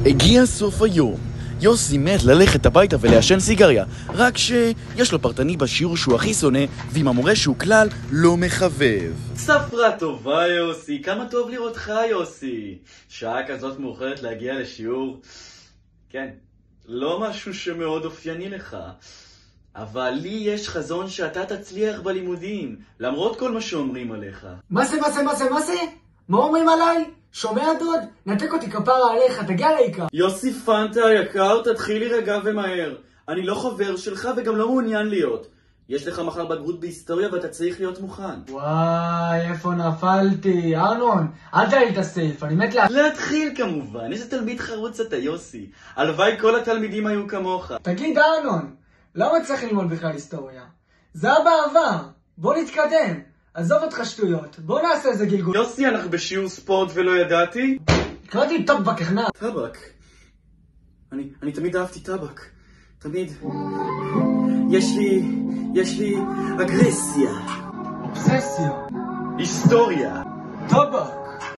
הגיע סוף היום. יוסי מת ללכת הביתה ולעשן סיגריה, רק שיש לו פרטני בשיעור שהוא הכי שונא, ועם המורה שהוא כלל לא מחבב. ספרה טובה יוסי, כמה טוב לראותך יוסי. שעה כזאת מאוחרת להגיע לשיעור. כן, לא משהו שמאוד אופייני לך. אבל לי יש חזון שאתה תצליח בלימודים, למרות כל מה שאומרים עליך. מה זה? מה אומרים עליי? שומע דוד? נתק אותי כפרה עליך, תגיע לעיקר. יוסי פנטה היקר, תתחיל להירגע ומהר. אני לא חבר שלך וגם לא מעוניין להיות. יש לך מחר בגרות בהיסטוריה ואתה צריך להיות מוכן. וואי, איפה נפלתי? ארנון, אל תעלי את הסעיף, אני מת להתחיל כמובן, איזה תלמיד חרוץ אתה יוסי. הלוואי כל התלמידים היו כמוך. תגיד ארנון, למה צריך ללמוד בכלל היסטוריה? זה היה בעבר, בוא נתקדם. עזוב אותך שטויות, בוא נעשה איזה גלגול. יוסי, אנחנו בשיעור ספורט ולא ידעתי. קראתי טבק, הכנע. טבק? אני תמיד אהבתי טבק. תמיד. יש לי אגרסיה. אובססיה. היסטוריה. טבק.